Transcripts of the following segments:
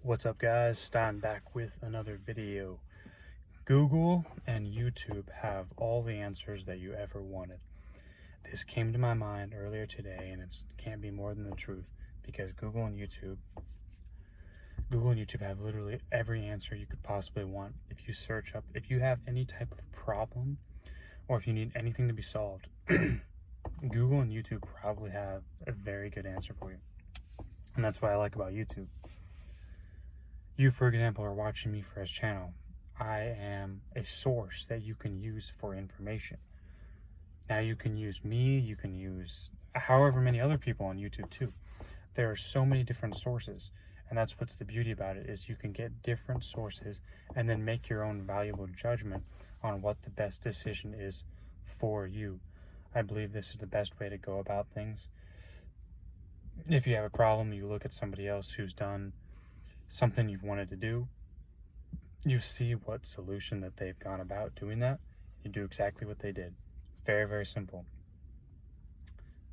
What's up, guys? Stein back with another video. Google and YouTube have all the answers that you ever wanted. This came to my mind earlier today, and it can't be more than the truth, because Google and YouTube have literally every answer you could possibly want. If you search up, if you have any type of problem, or if you need anything to be solved, Google and YouTube probably have a very good answer for you. And that's what I like about YouTube. You, for example, are watching me for his channel. I am a source that you can use for information. Now you can use me, you can use however many other people on YouTube too. There are so many different sources, and that's what's the beauty about it, is you can get different sources and then make your own valuable judgment on what the best decision is for you. I believe this is the best way to go about things. If you have a problem, you look at somebody else who's done something you've wanted to do, you see what solution that they've gone about doing that, you do exactly what they did. Very, very simple.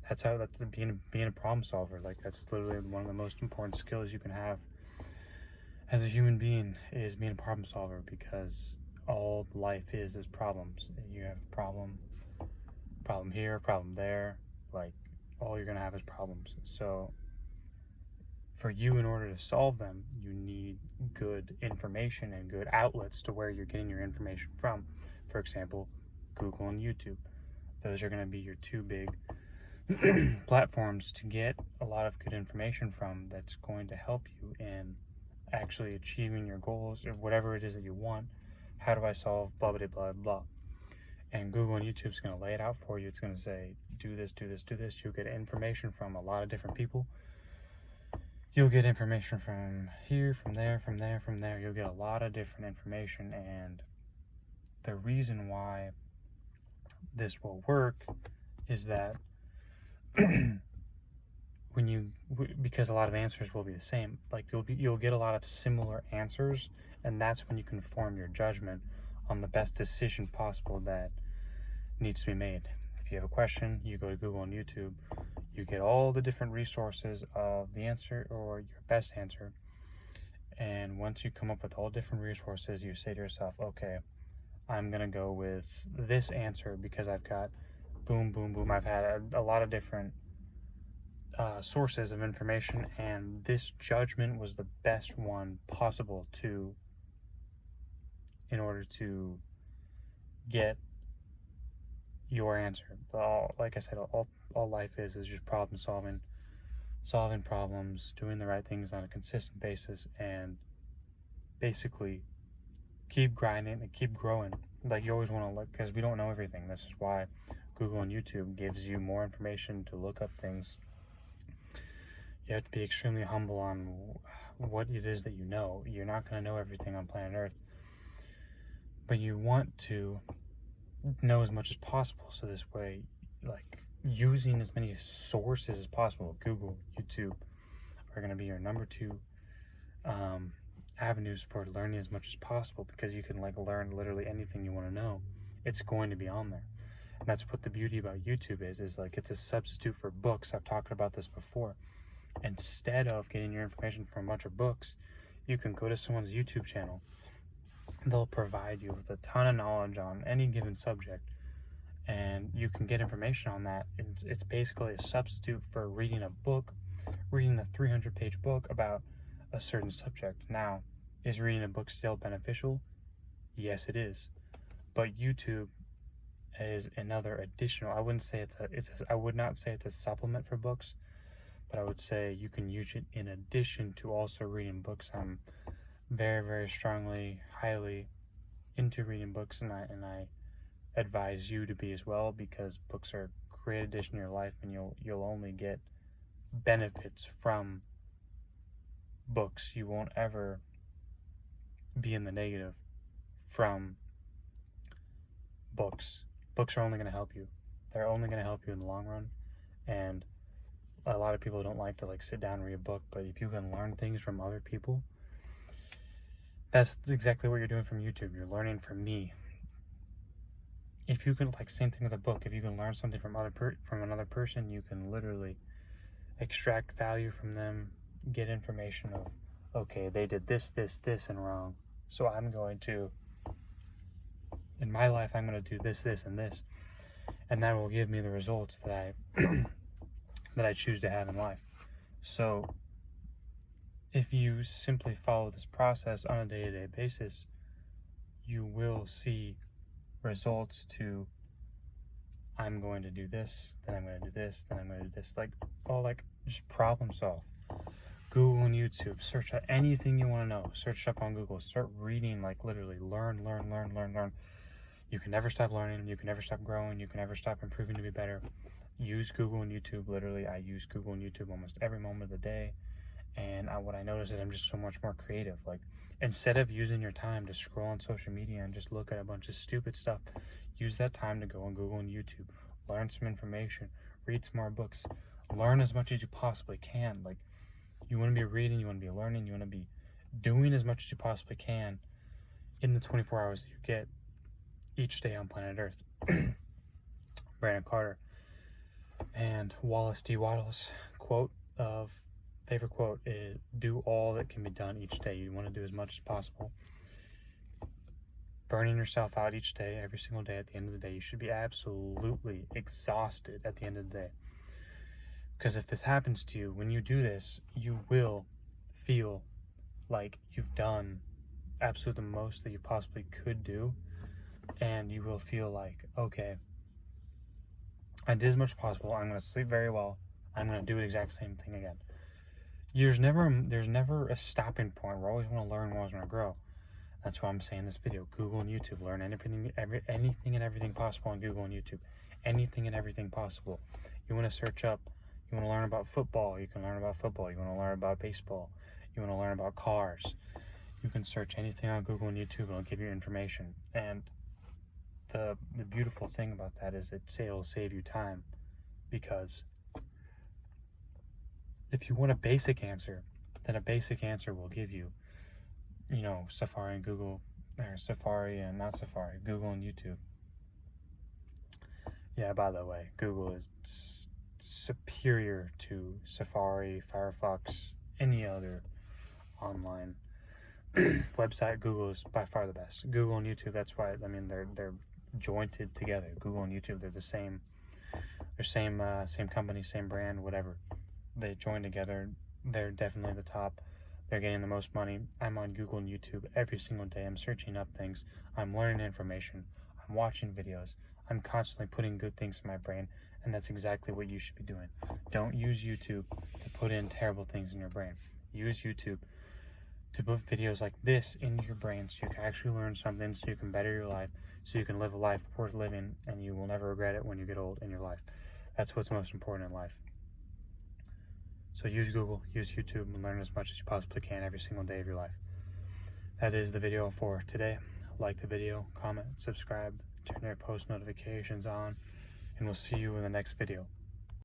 That's being a problem solver. Like, that's literally one of the most important skills you can have as a human being, is being a problem solver, because all life is problems. You have a problem here, problem there, like all you're gonna have is problems. So for you, in order to solve them, you need good information and good outlets to where you're getting your information from. For example, Google and YouTube. Those are going to be your two big platforms to get a lot of good information from, that's going to help you in actually achieving your goals or whatever it is that you want. How do I solve blah, blah, blah, blah. And Google and YouTube is going to lay it out for you. It's going to say, do this, do this, do this. You'll get information from a lot of different people. You'll get information from here, from there, from there, from there. You'll get a lot of different information. And the reason why this will work is that because a lot of answers will be the same, like you'll get a lot of similar answers, and that's when you can form your judgment on the best decision possible that needs to be made. If you have a question, you go to Google and YouTube, you get all the different resources of the answer or your best answer. And once you come up with all different resources, you say to yourself, okay, I'm going to go with this answer because I've got boom, boom, boom. I've had a lot of different sources of information, and this judgment was the best one possible in order to get your answer. Like I said, all life is just problem solving problems, doing the right things on a consistent basis, and basically keep grinding and keep growing. Like, you always want to look, because we don't know everything. This is why Google and YouTube gives you more information to look up things. You have to be extremely humble on what it is that you know. You're not going to know everything on planet Earth, but you want to know as much as possible. So this way, like, using as many sources as possible, Google, YouTube are going to be your number two avenues for learning as much as possible, because you can learn literally anything you want to know. It's going to be on there. And that's what the beauty about YouTube is like, it's a substitute for books. I've talked about this before. Instead of getting your information from a bunch of books, you can go to someone's YouTube channel. They'll provide you with a ton of knowledge on any given subject, and you can get information on that. It's basically a substitute for reading a 300-page book about a certain subject. Now, is reading a book still beneficial? Yes, it is. But YouTube is another additional. I would not say it's a supplement for books, but I would say you can use it in addition to also reading books. I'm very, very strongly, highly into reading books, and I advise you to be as well, because books are a great addition to your life, and you'll only get benefits from books. You won't ever be in the negative from books. Books are only going to help you. They're only going to help you in the long run. And a lot of people don't like to sit down and read a book, but if you can learn things from other people, that's exactly what you're doing from YouTube. You're learning from me. If you can, same thing with a book, if you can learn something from another person, you can literally extract value from them, get information okay, they did this, this, this, and wrong. So I'm going to, in my life, I'm going to do this, this, and this. And that will give me the results that that I choose to have in life. So if you simply follow this process on a day-to-day basis, you will see results to, I'm going to do this, then I'm going to do this, then I'm going to do this. Like, just problem solve. Google and YouTube, search out anything you want to know. Search it up on Google. Start reading, like literally learn. You can never stop learning. You can never stop growing. You can never stop improving to be better. Use Google and YouTube. Literally, I use Google and YouTube almost every moment of the day. And what I notice is I'm just so much more creative. Like, instead of using your time to scroll on social media and just look at a bunch of stupid stuff, use that time to go on Google and YouTube. Learn some information. Read some more books. Learn as much as you possibly can. Like, you want to be reading, you want to be learning, you want to be doing as much as you possibly can in the 24 hours that you get each day on planet Earth. Brandon Carter. And Wallace D. Wattles' favorite quote is, do all that can be done each day. You want to do as much as possible. Burning yourself out each day, every single day. At the end of the day, you should be absolutely exhausted at the end of the day. Because if this happens to you, when you do this, you will feel like you've done absolutely the most that you possibly could do. And you will feel like, okay, I did as much as possible. I'm going to sleep very well. I'm going to do the exact same thing again. There's never a stopping point. We always want to learn, we always want to grow. That's why I'm saying this video. Google and YouTube. Learn anything and everything possible on Google and YouTube. Anything and everything possible. You want to search up, you want to learn about football, you can learn about football. You want to learn about baseball, you want to learn about cars. You can search anything on Google and YouTube, it'll give you information. And the beautiful thing about that is it'll save you time. Because if you want a basic answer, then a basic answer will give you, Safari and Google, or Safari and not Safari, Google and YouTube. Yeah, by the way, Google is superior to Safari, Firefox, any other online website. Google is by far the best. Google and YouTube, that's why, they're jointed together. Google and YouTube, they're the same. They're same company, same brand, whatever. They join together. They're definitely the top. They're getting the most money. I'm on Google and YouTube every single day. I'm searching up things. I'm learning information. I'm watching videos. I'm constantly putting good things in my brain, and that's exactly what you should be doing. Don't use YouTube to put in terrible things in your brain. Use YouTube to put videos like this into your brain so you can actually learn something, so you can better your life, so you can live a life worth living, and you will never regret it when you get old in your life. That's what's most important in life. So use Google, use YouTube, and learn as much as you possibly can every single day of your life. That is the video for today. Like the video, comment, subscribe, turn your post notifications on, and we'll see you in the next video.